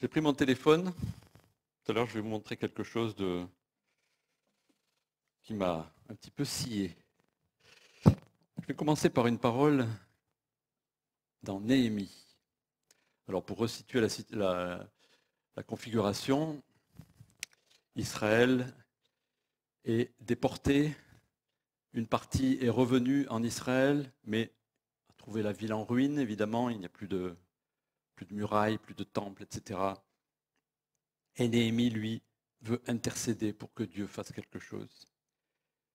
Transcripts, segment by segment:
J'ai pris mon téléphone. Tout à l'heure, je vais vous montrer quelque chose qui m'a un petit peu scié. Je vais commencer par une parole dans Néhémie. Alors, pour resituer la configuration, Israël est déporté. Une partie est revenue en Israël, mais a trouvé la ville en ruine, évidemment. Il n'y a plus de murailles, plus de temples, etc. Et Néhémie, lui, veut intercéder pour que Dieu fasse quelque chose.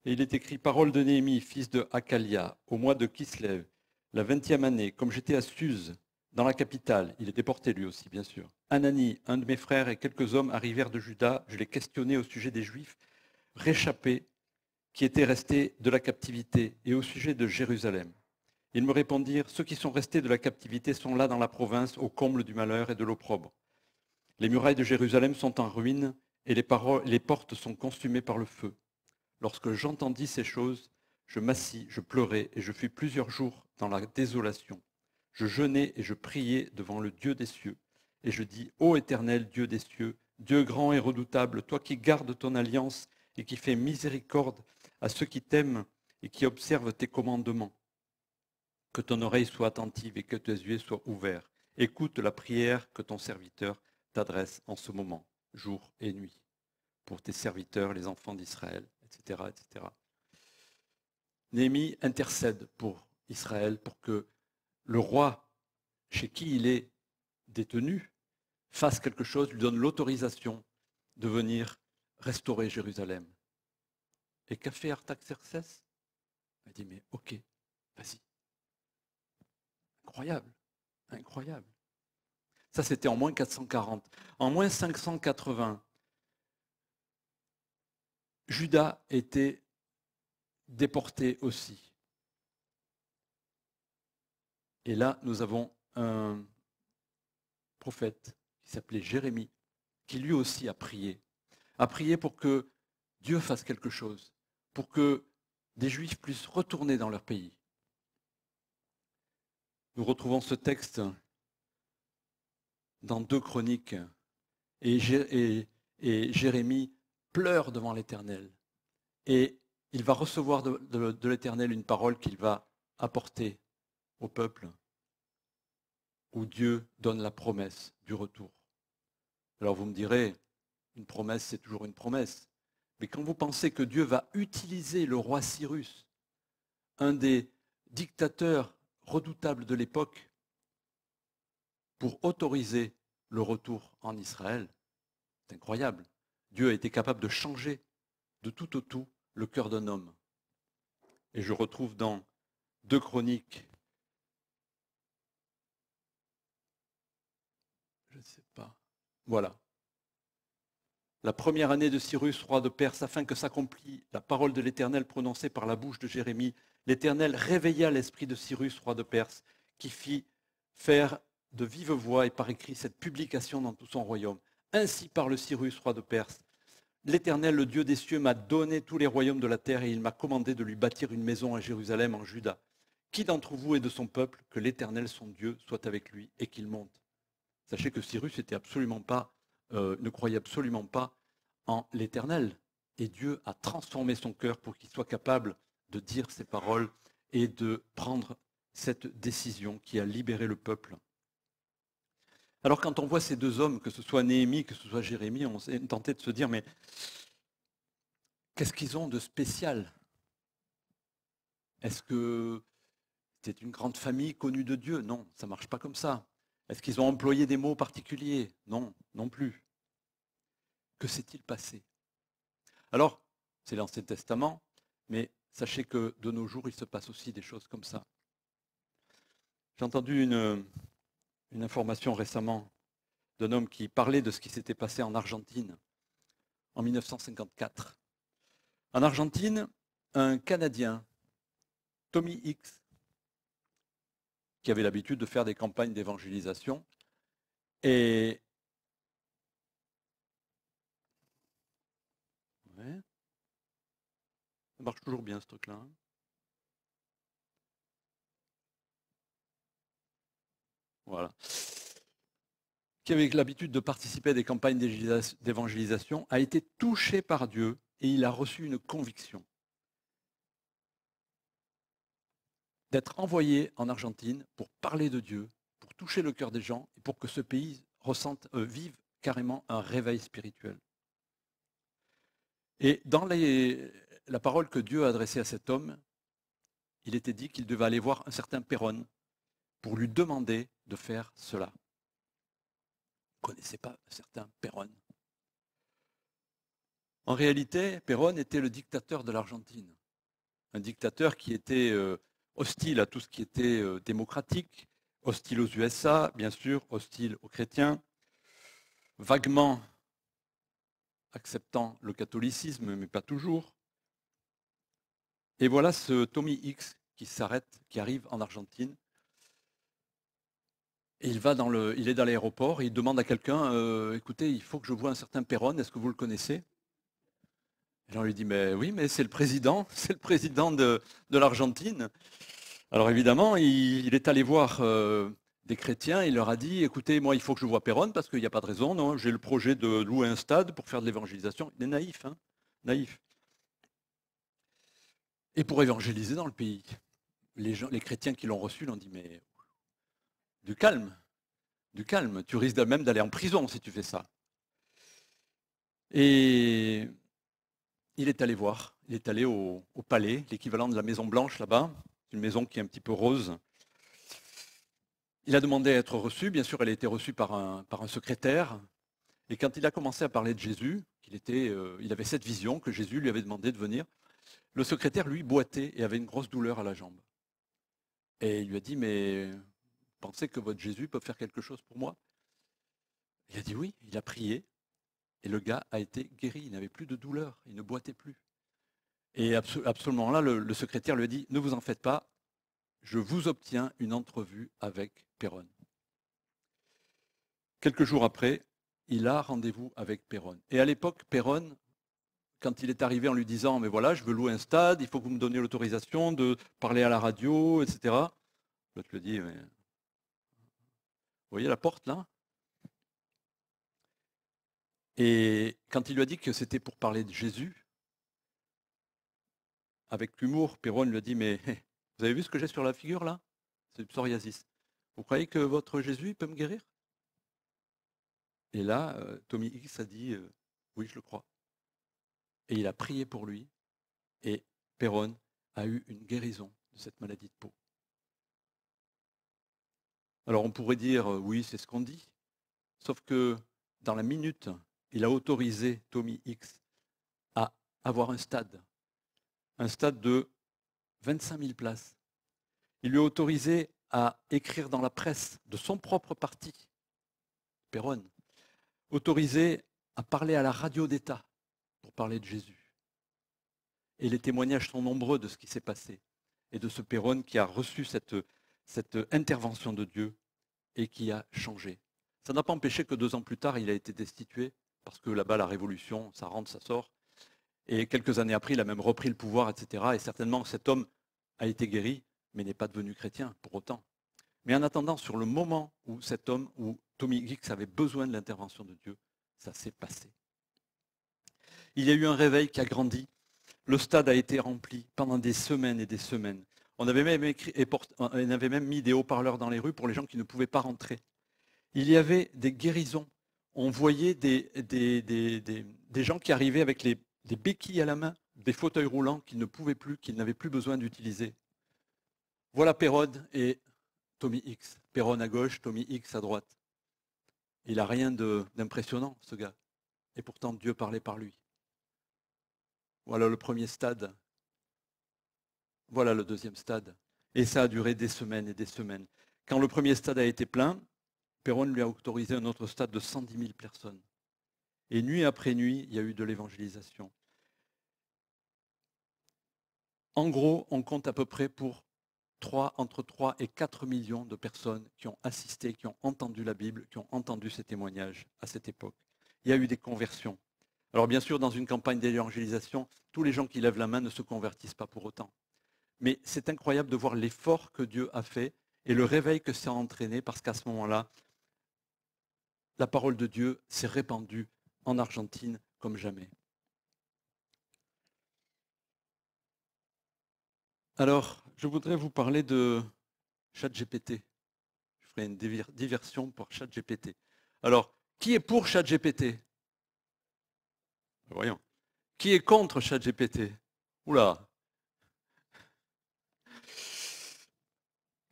Et il est écrit, parole de Néhémie, fils de Hakalia, au mois de Kislev, la 20e année, comme j'étais à Suse, dans la capitale, il est déporté lui aussi, bien sûr. Anani, un de mes frères et quelques hommes arrivèrent de Juda, je les questionnais au sujet des Juifs réchappés qui étaient restés de la captivité et au sujet de Jérusalem. Ils me répondirent, ceux qui sont restés de la captivité sont là dans la province, au comble du malheur et de l'opprobre. Les murailles de Jérusalem sont en ruine et les portes sont consumées par le feu. Lorsque j'entendis ces choses, je m'assis, je pleurais et je fus plusieurs jours dans la désolation. Je jeûnais et je priais devant le Dieu des cieux. Et je dis, ô Éternel Dieu des cieux, Dieu grand et redoutable, toi qui gardes ton alliance et qui fais miséricorde à ceux qui t'aiment et qui observent tes commandements, que ton oreille soit attentive et que tes yeux soient ouverts. Écoute la prière que ton serviteur t'adresse en ce moment, jour et nuit, pour tes serviteurs, les enfants d'Israël, etc., etc. Néhémie intercède pour Israël, pour que le roi chez qui il est détenu fasse quelque chose, lui donne l'autorisation de venir restaurer Jérusalem. Et qu'a fait Artaxerxès? Il dit, mais ok, vas-y. Incroyable, incroyable. Ça, c'était en moins 440. En moins 580, Juda était déporté aussi. Et là, nous avons un prophète qui s'appelait Jérémie, qui lui aussi a prié pour que Dieu fasse quelque chose, pour que des Juifs puissent retourner dans leur pays. Nous retrouvons ce texte dans 2 Chroniques, et Jérémie pleure devant l'Éternel. Et il va recevoir de l'Éternel une parole qu'il va apporter au peuple, où Dieu donne la promesse du retour. Alors vous me direz, une promesse, c'est toujours une promesse. Mais quand vous pensez que Dieu va utiliser le roi Cyrus, un des dictateurs redoutables de l'époque, pour autoriser le retour en Israël, c'est incroyable. Dieu a été capable de changer de tout au tout le cœur d'un homme. Et je retrouve dans 2 Chroniques, je ne sais pas, voilà. La première année de Cyrus, roi de Perse, afin que s'accomplît la parole de l'Éternel prononcée par la bouche de Jérémie, l'Éternel réveilla l'esprit de Cyrus, roi de Perse, qui fit faire de vive voix et par écrit cette publication dans tout son royaume. Ainsi parle Cyrus, roi de Perse. L'Éternel, le Dieu des cieux, m'a donné tous les royaumes de la terre et il m'a commandé de lui bâtir une maison à Jérusalem, en Juda. Qui d'entre vous est de son peuple, que l'Éternel, son Dieu, soit avec lui et qu'il monte? Sachez que Cyrus ne croyait absolument pas en l'Éternel. Et Dieu a transformé son cœur pour qu'il soit capable de dire ces paroles et de prendre cette décision qui a libéré le peuple. Alors quand on voit ces 2 hommes, que ce soit Néhémie, que ce soit Jérémie, on s'est tenté de se dire, mais qu'est-ce qu'ils ont de spécial? Est-ce que c'est une grande famille connue de Dieu? Non, ça ne marche pas comme ça. Est-ce qu'ils ont employé des mots particuliers? Non, non plus. Que s'est-il passé? Alors, c'est l'Ancien Testament, mais sachez que de nos jours, il se passe aussi des choses comme ça. J'ai entendu une information récemment d'un homme qui parlait de ce qui s'était passé en Argentine en 1954. En Argentine, un Canadien, Tommy Hicks, qui avait l'habitude de faire des campagnes d'évangélisation, et ouais, ça marche toujours bien ce truc-là. Hein. Voilà. qui avait l'habitude de participer à des campagnes d'évangélisation, a été touché par Dieu et il a reçu une conviction d'être envoyé en Argentine pour parler de Dieu, pour toucher le cœur des gens et pour que ce pays vive carrément un réveil spirituel. Et dans la parole que Dieu a adressée à cet homme, il était dit qu'il devait aller voir un certain Perón pour lui demander de faire cela. Vous ne connaissez pas un certain Perón? En réalité, Perón était le dictateur de l'Argentine. Un dictateur qui était hostile à tout ce qui était démocratique, hostile aux USA, bien sûr, hostile aux chrétiens, vaguement acceptant le catholicisme, mais pas toujours. Et voilà ce Tommy X qui s'arrête, qui arrive en Argentine. Et il est dans l'aéroport et il demande à quelqu'un, écoutez, il faut que je voie un certain Perón, est-ce que vous le connaissez? Et on lui dit, mais oui, mais c'est le président de l'Argentine. Alors évidemment, il est allé voir des chrétiens, il leur a dit, écoutez, moi il faut que je voie Perón parce qu'il n'y a pas de raison, non, j'ai le projet de louer un stade pour faire de l'évangélisation. Il est naïf, hein, naïf. Et pour évangéliser dans le pays. Les chrétiens qui l'ont reçu l'ont dit, mais du calme, tu risques même d'aller en prison si tu fais ça. Et il est allé voir, il est allé au palais, l'équivalent de la Maison Blanche là-bas, une maison qui est un petit peu rose. Il a demandé à être reçu, bien sûr elle a été reçue par un secrétaire, et quand il a commencé à parler de Jésus, il avait cette vision que Jésus lui avait demandé de venir, le secrétaire lui boitait et avait une grosse douleur à la jambe. Et il lui a dit, mais pensez que votre Jésus peut faire quelque chose pour moi? Il a dit oui, il a prié, et le gars a été guéri, il n'avait plus de douleur, il ne boitait plus. Et absolument là, le secrétaire lui a dit, ne vous en faites pas, je vous obtiens une entrevue avec Perón. Quelques jours après, il a rendez-vous avec Perón. Et à l'époque, Perón, quand il est arrivé en lui disant, mais voilà, je veux louer un stade, il faut que vous me donniez l'autorisation de parler à la radio, etc. L'autre lui dit, mais... vous voyez la porte là? Et quand il lui a dit que c'était pour parler de Jésus, avec l'humour, Perón lui a dit, mais vous avez vu ce que j'ai sur la figure là? C'est du psoriasis. Vous croyez que votre Jésus peut me guérir? Et là, Tommy X a dit, oui, je le crois. Et il a prié pour lui, et Perón a eu une guérison de cette maladie de peau. Alors on pourrait dire, oui, c'est ce qu'on dit, sauf que dans la minute, il a autorisé Tommy X à avoir un stade de 25 000 places. Il lui a autorisé à écrire dans la presse de son propre parti, Perón, autorisé à parler à la radio d'État pour parler de Jésus. Et les témoignages sont nombreux de ce qui s'est passé et de ce Perón qui a reçu cette intervention de Dieu et qui a changé. Ça n'a pas empêché que 2 ans plus tard, il a été destitué parce que là-bas, la révolution, ça rentre, ça sort. Et quelques années après, il a même repris le pouvoir, etc. Et certainement, cet homme a été guéri, mais n'est pas devenu chrétien pour autant. Mais en attendant, sur le moment où cet homme, où Tommy X avait besoin de l'intervention de Dieu, ça s'est passé. Il y a eu un réveil qui a grandi. Le stade a été rempli pendant des semaines et des semaines. On avait même mis des haut-parleurs dans les rues pour les gens qui ne pouvaient pas rentrer. Il y avait des guérisons. On voyait des gens qui arrivaient avec des béquilles à la main, des fauteuils roulants qu'ils ne pouvaient plus, qu'ils n'avaient plus besoin d'utiliser. Voilà Perón et Tommy X. Perón à gauche, Tommy X à droite. Il n'a rien d'impressionnant, ce gars. Et pourtant, Dieu parlait par lui. Voilà le premier stade. Voilà le deuxième stade. Et ça a duré des semaines et des semaines. Quand le premier stade a été plein, Perón lui a autorisé un autre stade de 110 000 personnes. Et nuit après nuit, il y a eu de l'évangélisation. En gros, on compte à peu près pour entre 3 et 4 millions de personnes qui ont assisté, qui ont entendu la Bible, qui ont entendu ces témoignages à cette époque. Il y a eu des conversions. Alors bien sûr, dans une campagne d'évangélisation, tous les gens qui lèvent la main ne se convertissent pas pour autant. Mais c'est incroyable de voir l'effort que Dieu a fait et le réveil que ça a entraîné, parce qu'à ce moment-là, la parole de Dieu s'est répandue en Argentine comme jamais. Alors, je voudrais vous parler de ChatGPT. Je ferai une diversion pour ChatGPT. Alors, qui est pour ChatGPT? Voyons. Qui est contre ChatGPT? Oula.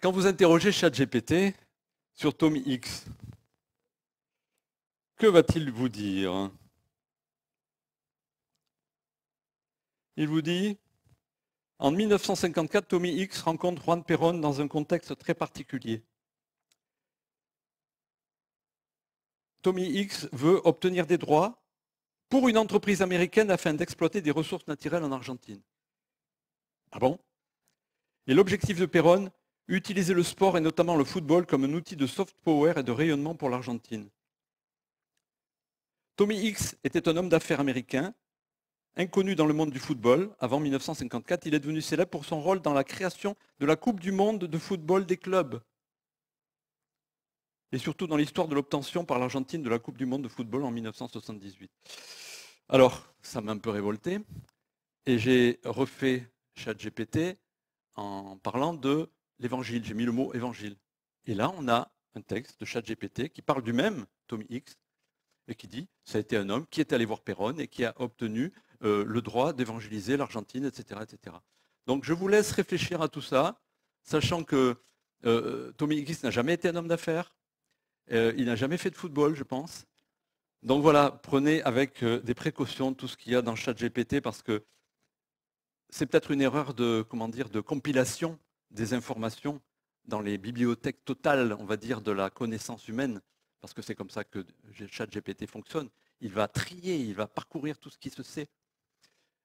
Quand vous interrogez ChatGPT sur Tommy X, que va-t-il vous dire? Il vous dit, en 1954, Tommy X rencontre Juan Perón dans un contexte très particulier. Tommy X veut obtenir des droits pour une entreprise américaine afin d'exploiter des ressources naturelles en Argentine. Ah bon? Et l'objectif de Perón, utiliser le sport et notamment le football comme un outil de soft power et de rayonnement pour l'Argentine. Tommy X était un homme d'affaires américain, inconnu dans le monde du football avant 1954. Il est devenu célèbre pour son rôle dans la création de la Coupe du monde de football des clubs. Et surtout dans l'histoire de l'obtention par l'Argentine de la Coupe du monde de football en 1978. Alors, ça m'a un peu révolté. Et j'ai refait ChatGPT en parlant de l'évangile. J'ai mis le mot évangile. Et là, on a un texte de ChatGPT qui parle du même Tommy X et qui dit ça a été un homme qui est allé voir Perón et qui a obtenu le droit d'évangéliser l'Argentine, etc., etc. Donc je vous laisse réfléchir à tout ça, sachant que Tommy X n'a jamais été un homme d'affaires, il n'a jamais fait de football, je pense. Donc voilà, prenez avec des précautions tout ce qu'il y a dans ChatGPT parce que c'est peut-être une erreur de compilation des informations dans les bibliothèques totales, on va dire, de la connaissance humaine, parce que c'est comme ça que ChatGPT fonctionne. Il va trier, il va parcourir tout ce qui se sait.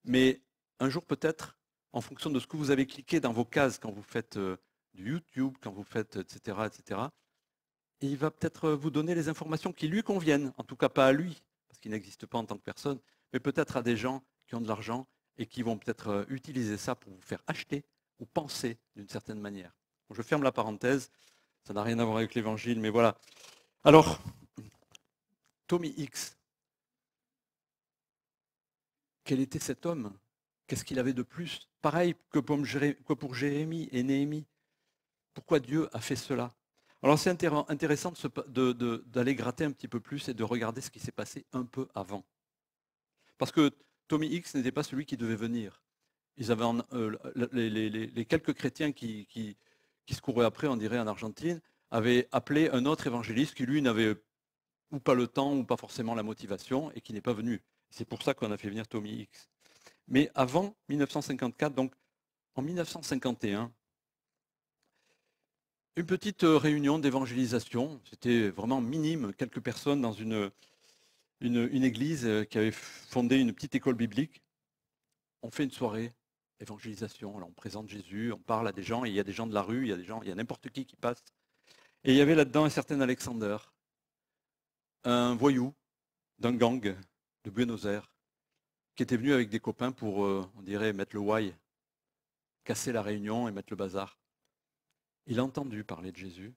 Mais un jour peut-être, en fonction de ce que vous avez cliqué dans vos cases quand vous faites du YouTube, quand vous faites etc., etc., et il va peut-être vous donner les informations qui lui conviennent, en tout cas pas à lui, parce qu'il n'existe pas en tant que personne, mais peut-être à des gens qui ont de l'argent et qui vont peut-être utiliser ça pour vous faire acheter ou penser d'une certaine manière. Bon, je ferme la parenthèse, ça n'a rien à voir avec l'évangile, mais voilà. Alors, Tommy X, quel était cet homme? Qu'est-ce qu'il avait de plus? Pareil que pour Jérémie et Néhémie. Pourquoi Dieu a fait cela? Alors c'est intéressant d'aller gratter un petit peu plus et de regarder ce qui s'est passé un peu avant. Parce que Tommy X n'était pas celui qui devait venir. Ils avaient les quelques chrétiens qui se couraient après, on dirait en Argentine, avaient appelé un autre évangéliste qui lui n'avait ou pas le temps ou pas forcément la motivation et qui n'est pas venu. C'est pour ça qu'on a fait venir Tommy X. Mais avant 1954, donc en 1951, une petite réunion d'évangélisation, c'était vraiment minime, quelques personnes dans une église qui avait fondé une petite école biblique. On fait une soirée évangélisation, alors on présente Jésus, on parle à des gens, et il y a des gens de la rue, il y a n'importe qui passe. Et il y avait là-dedans un certain Alexander, un voyou d'un gang de Buenos Aires, qui était venu avec des copains pour, on dirait, mettre le why, casser la réunion et mettre le bazar. Il a entendu parler de Jésus,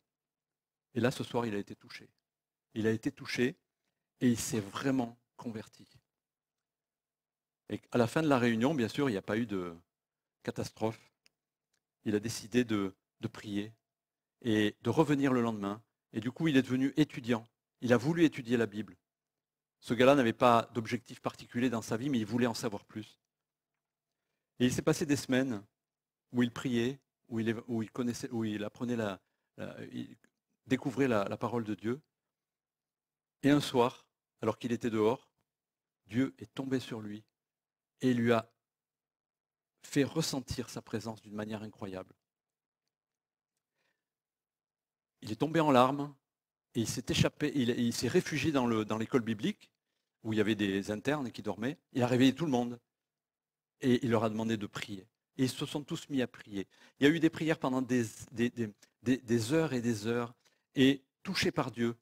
et là, ce soir, il a été touché. Il a été touché, et il s'est vraiment converti. Et à la fin de la réunion, bien sûr, il n'y a pas eu de catastrophe. Il a décidé de prier et de revenir le lendemain. Et du coup, il est devenu étudiant. Il a voulu étudier la Bible. Ce gars-là n'avait pas d'objectif particulier dans sa vie, mais il voulait en savoir plus. Et il s'est passé des semaines où il priait, où il apprenait il découvrait la parole de Dieu. Et un soir, alors qu'il était dehors, Dieu est tombé sur lui et lui a fait ressentir sa présence d'une manière incroyable. Il est tombé en larmes et il s'est échappé, il s'est réfugié dans l'école biblique où il y avait des internes qui dormaient. Il a réveillé tout le monde et il leur a demandé de prier. Et ils se sont tous mis à prier. Il y a eu des prières pendant des heures et des heures. Et touchés par Dieu,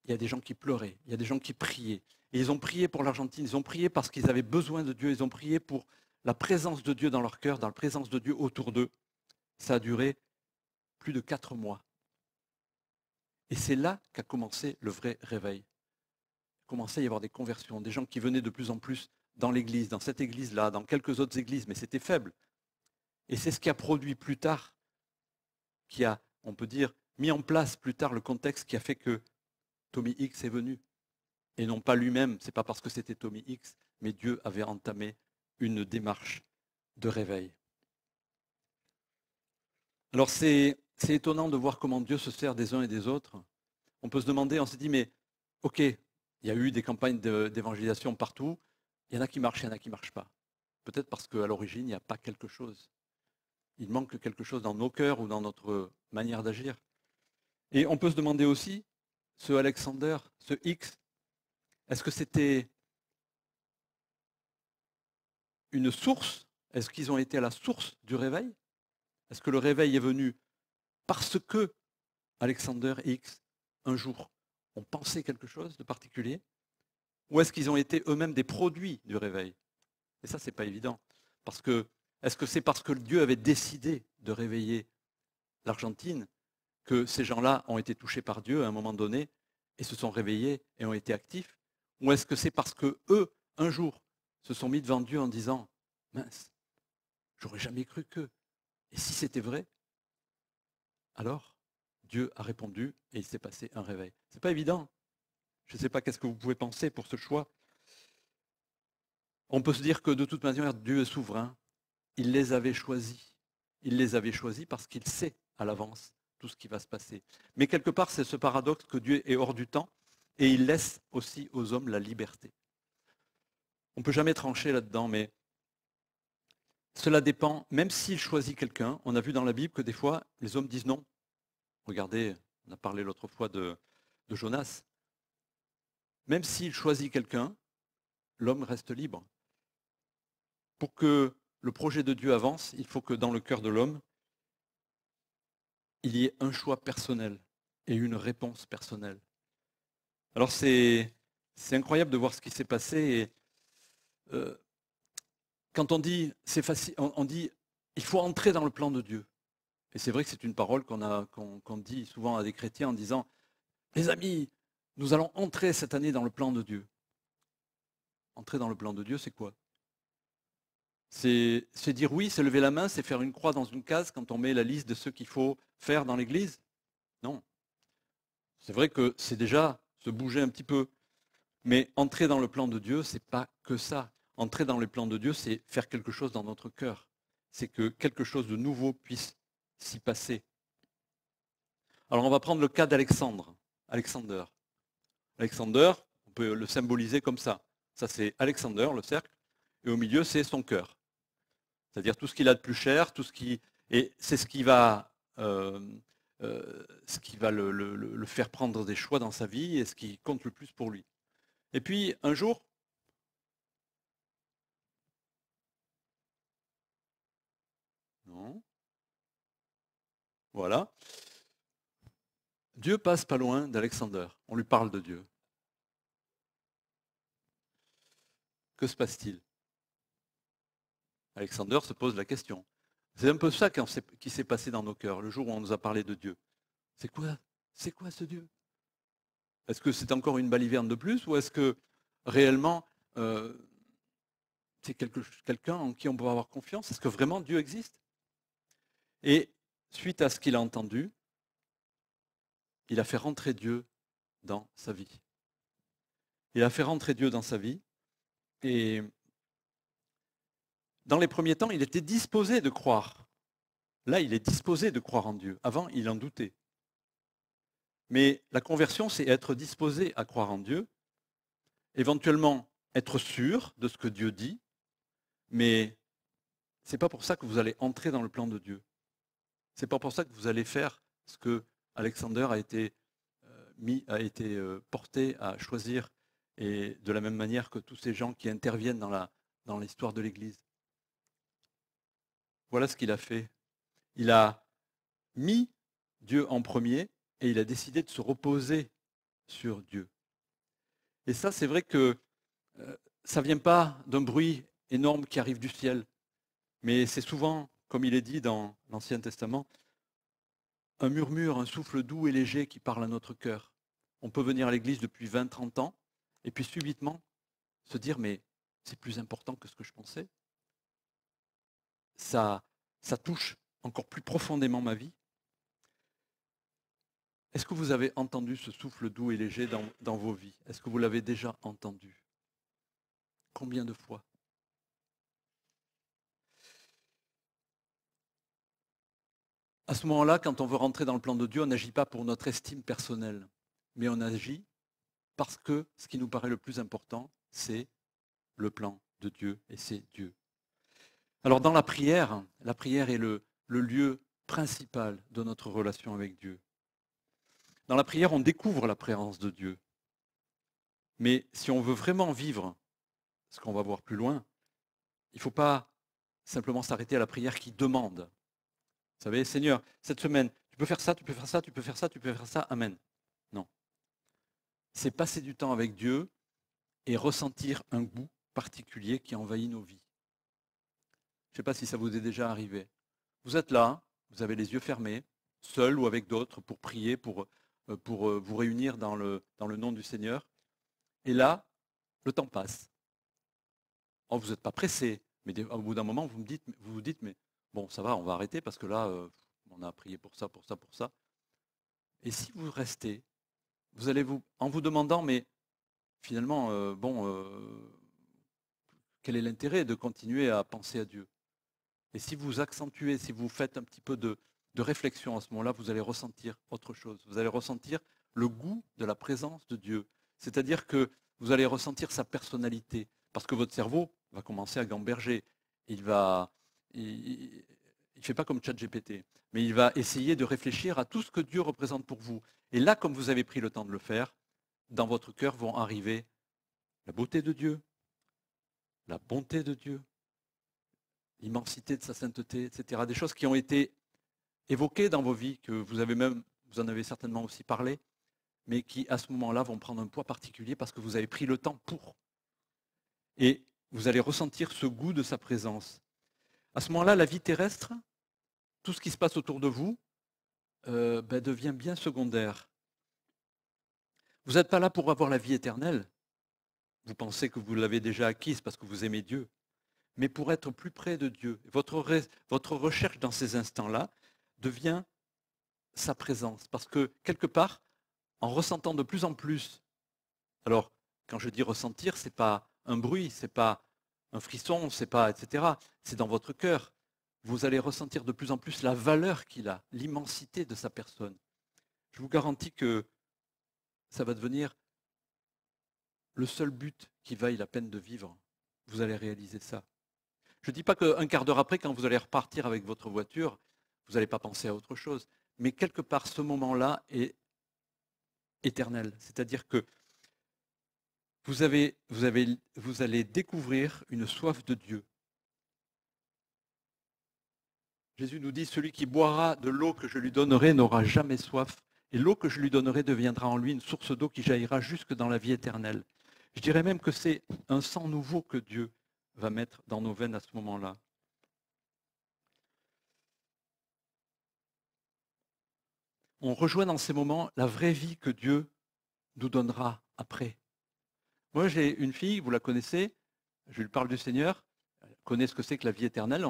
il y a des gens qui pleuraient, il y a des gens qui priaient. Et ils ont prié pour l'Argentine, ils ont prié parce qu'ils avaient besoin de Dieu, ils ont prié pour la présence de Dieu dans leur cœur, dans la présence de Dieu autour d'eux. Ça a duré plus de 4 mois. Et c'est là qu'a commencé le vrai réveil. commençait à y avoir des conversions, des gens qui venaient de plus en plus dans l'église, dans cette église-là, dans quelques autres églises, mais c'était faible. Et c'est ce qui a produit plus tard, qui a, on peut dire, mis en place plus tard le contexte qui a fait que Tommy Hicks est venu. Et non pas lui-même, c'est pas parce que c'était Tommy Hicks, mais Dieu avait entamé une démarche de réveil. Alors c'est étonnant de voir comment Dieu se sert des uns et des autres. On peut se demander, on se dit, mais ok, il y a eu des campagnes d'évangélisation partout, il y en a qui marchent, il y en a qui ne marchent pas. Peut-être parce qu'à l'origine, il n'y a pas quelque chose. Il manque quelque chose dans nos cœurs ou dans notre manière d'agir. Et on peut se demander aussi, ce Alexander, ce X, est-ce que c'était une source? Est-ce qu'ils ont été à la source du réveil? Est-ce que le réveil est venu parce que Alexander et X, un jour, ont pensé quelque chose de particulier? Ou est-ce qu'ils ont été eux-mêmes des produits du réveil? Et ça, ce n'est pas évident. Parce que, est-ce que c'est parce que Dieu avait décidé de réveiller l'Argentine que ces gens-là ont été touchés par Dieu à un moment donné et se sont réveillés et ont été actifs? Ou est-ce que c'est parce que eux, un jour, se sont mis devant Dieu en disant « Mince, j'aurais jamais cru que... Et si c'était vrai ?» Alors, Dieu a répondu et il s'est passé un réveil. Ce n'est pas évident. Je ne sais pas qu'est-ce que vous pouvez penser pour ce choix. On peut se dire que de toute manière, Dieu est souverain. Il les avait choisis. Il les avait choisis parce qu'il sait à l'avance tout ce qui va se passer. Mais quelque part, c'est ce paradoxe que Dieu est hors du temps et il laisse aussi aux hommes la liberté. On ne peut jamais trancher là-dedans, mais cela dépend, même s'il choisit quelqu'un, on a vu dans la Bible que des fois, les hommes disent non. Regardez, on a parlé l'autre fois de Jonas. Même s'il choisit quelqu'un, l'homme reste libre. Pour que le projet de Dieu avance, il faut que dans le cœur de l'homme, il y ait un choix personnel et une réponse personnelle. Alors c'est incroyable de voir ce qui s'est passé. Et, quand on dit c'est facile, on dit il faut entrer dans le plan de Dieu. Et c'est vrai que c'est une parole qu'on dit souvent à des chrétiens en disant les amis, nous allons entrer cette année dans le plan de Dieu. Entrer dans le plan de Dieu, c'est quoi? C'est dire oui, c'est lever la main, c'est faire une croix dans une case quand on met la liste de ce qu'il faut faire dans l'église? Non. C'est vrai que c'est déjà se bouger un petit peu. Mais entrer dans le plan de Dieu, ce n'est pas que ça. Entrer dans le plan de Dieu, c'est faire quelque chose dans notre cœur. C'est que quelque chose de nouveau puisse s'y passer. Alors on va prendre le cas d'Alexandre. Alexander, on peut le symboliser comme ça. Ça c'est Alexander, le cercle, et au milieu c'est son cœur. C'est-à-dire tout ce qu'il a de plus cher, et c'est ce qui va le faire prendre des choix dans sa vie et ce qui compte le plus pour lui. Et puis un jour, non, voilà, Dieu passe pas loin d'Alexander. On lui parle de Dieu. Que se passe-t-il? Alexander se pose la question. C'est un peu ça qui s'est passé dans nos cœurs le jour où on nous a parlé de Dieu. C'est quoi ce Dieu? Est-ce que c'est encore une baliverne de plus ou est-ce que réellement c'est quelqu'un en qui on peut avoir confiance? Est-ce que vraiment Dieu existe? Et suite à ce qu'il a entendu, il a fait rentrer Dieu dans sa vie. Il a fait rentrer Dieu dans sa vie et dans les premiers temps, il était disposé de croire. Là, il est disposé de croire en Dieu. Avant, il en doutait. Mais la conversion, c'est être disposé à croire en Dieu, éventuellement être sûr de ce que Dieu dit, mais ce n'est pas pour ça que vous allez entrer dans le plan de Dieu. Ce n'est pas pour ça que vous allez faire ce que Alexander a été porté à choisir, et de la même manière que tous ces gens qui interviennent dans l'histoire de l'Église. Voilà ce qu'il a fait. Il a mis Dieu en premier et il a décidé de se reposer sur Dieu. Et ça, c'est vrai que ça ne vient pas d'un bruit énorme qui arrive du ciel, mais c'est souvent, comme il est dit dans l'Ancien Testament, un murmure, un souffle doux et léger qui parle à notre cœur. On peut venir à l'église depuis 20-30 ans Et puis subitement, se dire, mais c'est plus important que ce que je pensais. Ça touche encore plus profondément ma vie. Est-ce que vous avez entendu ce souffle doux et léger dans vos vies? Est-ce que vous l'avez déjà entendu? Combien de fois? À ce moment-là, quand on veut rentrer dans le plan de Dieu, on n'agit pas pour notre estime personnelle, mais on agit parce que ce qui nous paraît le plus important, c'est le plan de Dieu et c'est Dieu. Alors dans la prière est le lieu principal de notre relation avec Dieu. Dans la prière, on découvre la présence de Dieu. Mais si on veut vraiment vivre ce qu'on va voir plus loin, il ne faut pas simplement s'arrêter à la prière qui demande. Vous savez, Seigneur, cette semaine, tu peux faire ça, tu peux faire ça, tu peux faire ça, tu peux faire ça, amen. Non. C'est passer du temps avec Dieu et ressentir un goût particulier qui envahit nos vies. Je ne sais pas si ça vous est déjà arrivé. Vous êtes là, vous avez les yeux fermés, seul ou avec d'autres, pour prier, pour vous réunir dans le nom du Seigneur. Et là, le temps passe. Oh, vous n'êtes pas pressé, mais au bout d'un moment, vous vous dites, mais bon, ça va, on va arrêter parce que là, on a prié pour ça, pour ça, pour ça. Et si vous restez, vous allez en vous demandant, mais finalement, quel est l'intérêt de continuer à penser à Dieu? Et si vous accentuez, si vous faites un petit peu de réflexion à ce moment-là, vous allez ressentir autre chose. Vous allez ressentir le goût de la présence de Dieu. C'est-à-dire que vous allez ressentir sa personnalité. Parce que votre cerveau va commencer à gamberger. Il ne fait pas comme ChatGPT, mais il va essayer de réfléchir à tout ce que Dieu représente pour vous. Et là, comme vous avez pris le temps de le faire, dans votre cœur vont arriver la beauté de Dieu, la bonté de Dieu, l'immensité de sa sainteté, etc. Des choses qui ont été évoquées dans vos vies, que vous en avez certainement aussi parlé, mais qui à ce moment-là vont prendre un poids particulier parce que vous avez pris le temps pour. Et vous allez ressentir ce goût de sa présence. À ce moment-là, la vie terrestre, tout ce qui se passe autour de vous, devient bien secondaire. Vous n'êtes pas là pour avoir la vie éternelle. Vous pensez que vous l'avez déjà acquise parce que vous aimez Dieu. Mais pour être plus près de Dieu. Votre recherche dans ces instants-là devient sa présence. Parce que quelque part, en ressentant de plus en plus, alors quand je dis ressentir, ce n'est pas un bruit, ce n'est pas un frisson, c'est pas, etc. C'est dans votre cœur. Vous allez ressentir de plus en plus la valeur qu'il a, l'immensité de sa personne. Je vous garantis que ça va devenir le seul but qui vaille la peine de vivre. Vous allez réaliser ça. Je ne dis pas qu'un quart d'heure après, quand vous allez repartir avec votre voiture, vous n'allez pas penser à autre chose. Mais quelque part, ce moment-là est éternel. C'est-à-dire que vous allez découvrir une soif de Dieu. Jésus nous dit, celui qui boira de l'eau que je lui donnerai n'aura jamais soif. Et l'eau que je lui donnerai deviendra en lui une source d'eau qui jaillira jusque dans la vie éternelle. Je dirais même que c'est un sang nouveau que Dieu va mettre dans nos veines à ce moment-là. On rejoint dans ces moments la vraie vie que Dieu nous donnera après. Moi, j'ai une fille, vous la connaissez, je lui parle du Seigneur, elle connaît ce que c'est que la vie éternelle,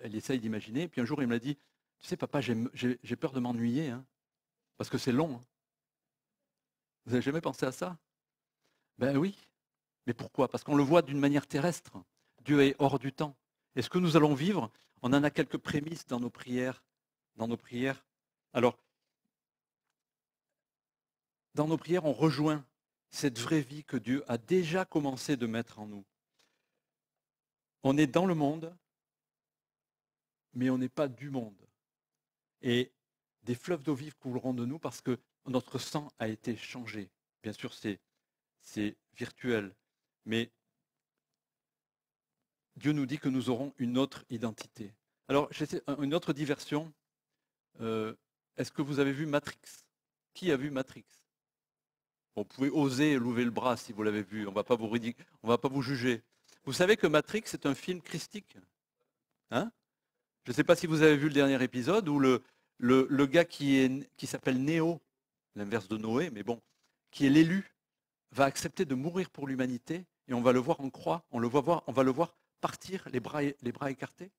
elle essaye d'imaginer. Puis un jour, il me l'a dit, tu sais, papa, j'ai peur de m'ennuyer, hein, parce que c'est long. Hein. Vous n'avez jamais pensé à ça? Ben oui. Mais pourquoi? Parce qu'on le voit d'une manière terrestre. Dieu est hors du temps. Et ce que nous allons vivre, on en a quelques prémices dans nos prières. Alors, dans nos prières, on rejoint cette vraie vie que Dieu a déjà commencé de mettre en nous. On est dans le monde, mais on n'est pas du monde. Et des fleuves d'eau vive couleront de nous parce que notre sang a été changé. Bien sûr, c'est virtuel, mais Dieu nous dit que nous aurons une autre identité. Alors, une autre diversion. Est-ce que vous avez vu Matrix? Qui a vu Matrix? Vous pouvez oser lever le bras si vous l'avez vu. On ne va pas vous juger. Vous savez que Matrix est un film christique. Hein? Je ne sais pas si vous avez vu le dernier épisode où le gars qui s'appelle Néo, l'inverse de Noé, mais bon, qui est l'élu, va accepter de mourir pour l'humanité et on va le voir en croix, on va le voir partir les bras écartés.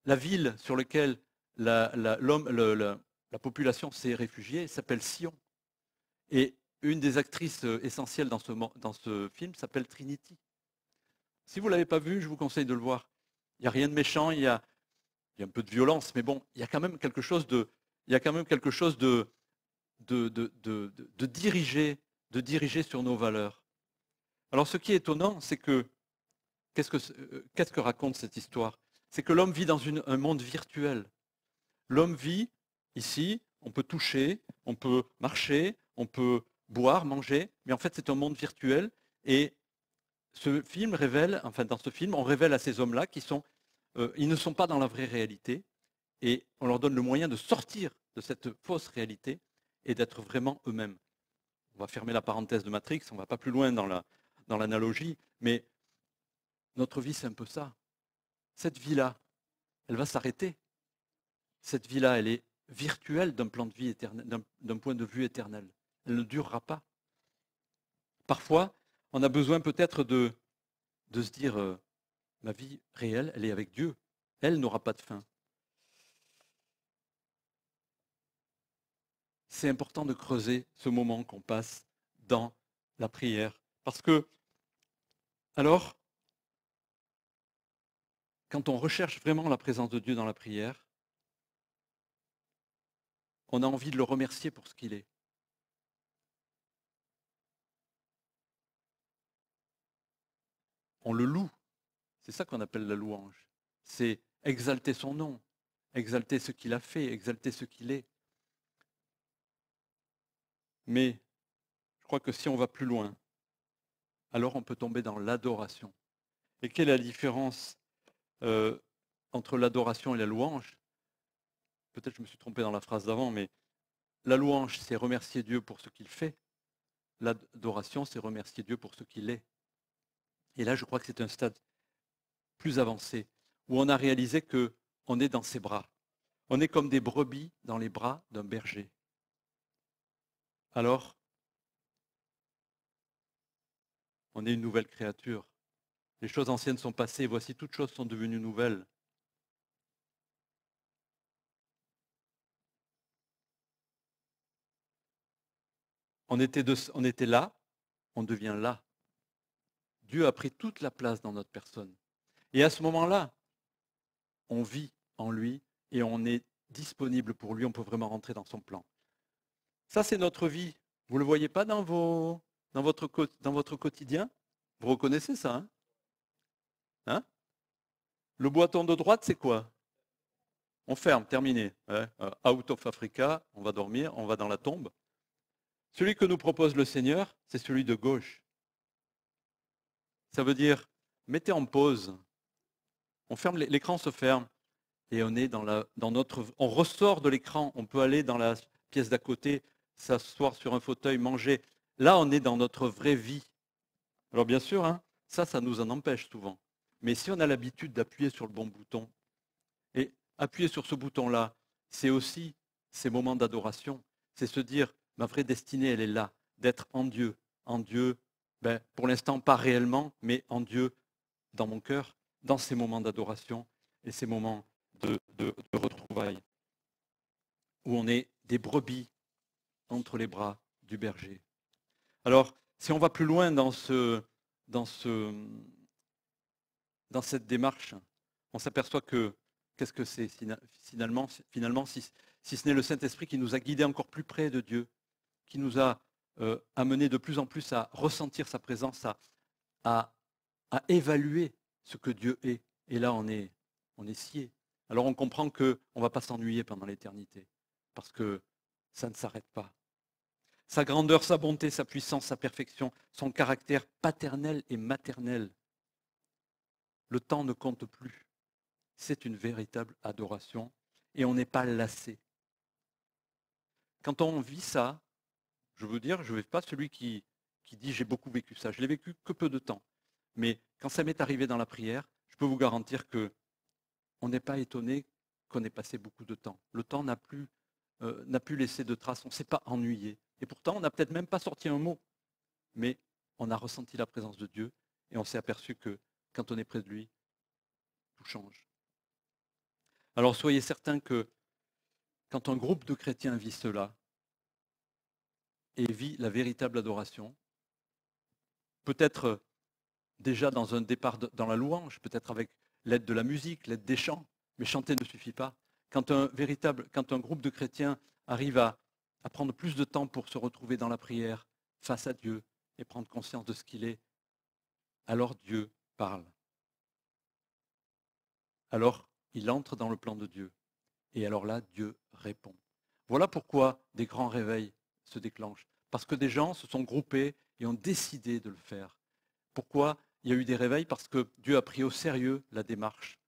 La ville sur laquelle la population s'est réfugiée s'appelle Sion. Et une des actrices essentielles dans ce film s'appelle Trinity. Si vous ne l'avez pas vu, je vous conseille de le voir. Il n'y a rien de méchant, il y a un peu de violence, mais bon, il y a quand même quelque chose de diriger sur nos valeurs. Alors ce qui est étonnant, c'est que qu'est-ce que raconte cette histoire? C'est que l'homme vit dans un monde virtuel. L'homme vit ici, on peut toucher, on peut marcher, on peut boire, manger, mais en fait c'est un monde virtuel. Et ce film révèle, enfin dans ce film, on révèle à ces hommes-là ils ne sont pas dans la vraie réalité, et on leur donne le moyen de sortir de cette fausse réalité et d'être vraiment eux-mêmes. On va fermer la parenthèse de Matrix, on ne va pas plus loin dans l'analogie, mais notre vie c'est un peu ça. Cette vie-là, elle va s'arrêter. Cette vie-là, elle est virtuelle d'un plan de vie éternel, d'un point de vue éternel. Elle ne durera pas. Parfois, on a besoin peut-être de se dire ma vie réelle, elle est avec Dieu. Elle n'aura pas de fin. C'est important de creuser ce moment qu'on passe dans la prière. Parce que, alors, quand on recherche vraiment la présence de Dieu dans la prière, on a envie de le remercier pour ce qu'il est. On le loue. C'est ça qu'on appelle la louange. C'est exalter son nom, exalter ce qu'il a fait, exalter ce qu'il est. Mais je crois que si on va plus loin, alors on peut tomber dans l'adoration. Et quelle est la différence entre l'adoration et la louange? Peut-être que je me suis trompé dans la phrase d'avant, mais la louange, c'est remercier Dieu pour ce qu'il fait. L'adoration, c'est remercier Dieu pour ce qu'il est. Et là, je crois que c'est un stade plus avancé, où on a réalisé qu'on est dans ses bras. On est comme des brebis dans les bras d'un berger. Alors, on est une nouvelle créature. Les choses anciennes sont passées, voici toutes choses sont devenues nouvelles. On était là, on devient là. Dieu a pris toute la place dans notre personne. Et à ce moment-là, on vit en lui et on est disponible pour lui, on peut vraiment rentrer dans son plan. Ça, c'est notre vie. Vous ne le voyez pas dans votre quotidien? Vous reconnaissez ça, hein? Hein? Le bouton de droite, c'est quoi? On ferme, terminé. Out of Africa, on va dormir, on va dans la tombe. Celui que nous propose le Seigneur, c'est celui de gauche. Ça veut dire, mettez en pause. On ferme, l'écran se ferme et on est on ressort de l'écran. On peut aller dans la pièce d'à côté, s'asseoir sur un fauteuil, manger. Là, on est dans notre vraie vie. Alors bien sûr, hein, ça nous en empêche souvent. Mais si on a l'habitude d'appuyer sur le bon bouton, et appuyer sur ce bouton-là, c'est aussi ces moments d'adoration. C'est se dire, ma vraie destinée, elle est là, d'être en Dieu. En Dieu, pour l'instant, pas réellement, mais en Dieu, dans mon cœur, dans ces moments d'adoration et ces moments de retrouvailles, où on est des brebis entre les bras du berger. Alors, si on va plus loin dans cette démarche, on s'aperçoit que qu'est-ce que c'est finalement si ce n'est le Saint-Esprit qui nous a guidés encore plus près de Dieu, qui nous a amenés de plus en plus à ressentir sa présence, à évaluer ce que Dieu est. Et là, on est scié. Alors on comprend qu'on ne va pas s'ennuyer pendant l'éternité, parce que ça ne s'arrête pas. Sa grandeur, sa bonté, sa puissance, sa perfection, son caractère paternel et maternel. Le temps ne compte plus. C'est une véritable adoration et on n'est pas lassé. Quand on vit ça, je veux dire, je ne vais pas celui qui dit j'ai beaucoup vécu ça. Je l'ai vécu que peu de temps. Mais quand ça m'est arrivé dans la prière, je peux vous garantir qu'on n'est pas étonné qu'on ait passé beaucoup de temps. Le temps n'a plus laissé de traces, on ne s'est pas ennuyé. Et pourtant, on n'a peut-être même pas sorti un mot. mais on a ressenti la présence de Dieu et on s'est aperçu que quand on est près de lui, tout change. Alors soyez certains que quand un groupe de chrétiens vit cela et vit la véritable adoration, peut-être déjà dans un départ dans la louange, peut-être avec l'aide de la musique, l'aide des chants, mais chanter ne suffit pas. Quand un groupe de chrétiens arrive à prendre plus de temps pour se retrouver dans la prière face à Dieu et prendre conscience de ce qu'il est, alors Dieu parle. Alors il entre dans le plan de Dieu. Et alors là, Dieu répond. Voilà pourquoi des grands réveils se déclenchent. Parce que des gens se sont groupés et ont décidé de le faire. Pourquoi il y a eu des réveils? Parce que Dieu a pris au sérieux la démarche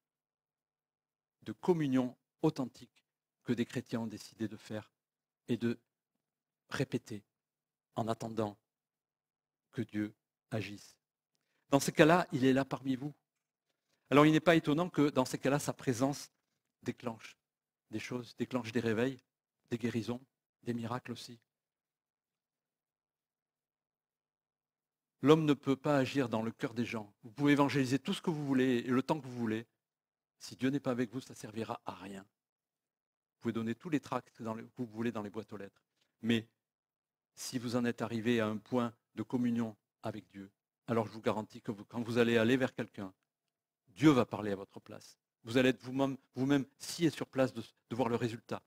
de communion authentique que des chrétiens ont décidé de faire et de répéter en attendant que Dieu agisse. Dans ces cas-là, il est là parmi vous. Alors il n'est pas étonnant que dans ces cas-là, sa présence déclenche des choses, déclenche des réveils, des guérisons, des miracles aussi. L'homme ne peut pas agir dans le cœur des gens. Vous pouvez évangéliser tout ce que vous voulez et le temps que vous voulez. Si Dieu n'est pas avec vous, ça ne servira à rien. Vous pouvez donner tous les tracts que vous voulez dans les boîtes aux lettres. Mais si vous en êtes arrivé à un point de communion avec Dieu, alors je vous garantis que quand vous allez aller vers quelqu'un, Dieu va parler à votre place. Vous allez être vous-même scié sur place de voir le résultat.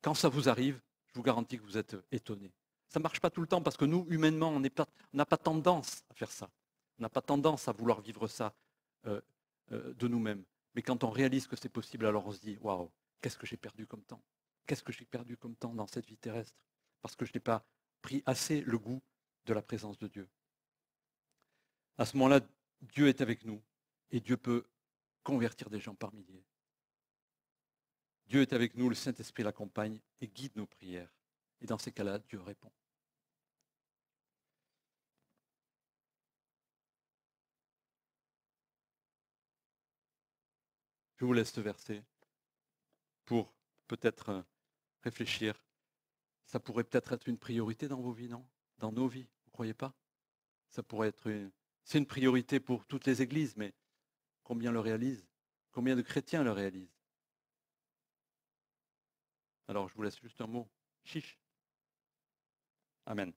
Quand ça vous arrive, je vous garantis que vous êtes étonné. Ça ne marche pas tout le temps parce que nous, humainement, on n'a pas tendance à faire ça. On n'a pas tendance à vouloir vivre ça de nous-mêmes. Mais quand on réalise que c'est possible, alors on se dit, waouh, qu'est-ce que j'ai perdu comme temps? Qu'est-ce que j'ai perdu comme temps dans cette vie terrestre? Parce que je n'ai pas pris assez le goût de la présence de Dieu. À ce moment-là, Dieu est avec nous et Dieu peut convertir des gens par milliers. Dieu est avec nous, le Saint-Esprit l'accompagne et guide nos prières. Et dans ces cas-là, Dieu répond. Je vous laisse ce verset pour peut-être réfléchir. Ça pourrait peut-être être une priorité dans vos vies, non? Dans nos vies, vous ne croyez pas? Ça pourrait être c'est une priorité pour toutes les églises, mais combien le réalisent? Combien de chrétiens le réalisent? Alors, je vous laisse juste un mot. Chiche. Amen.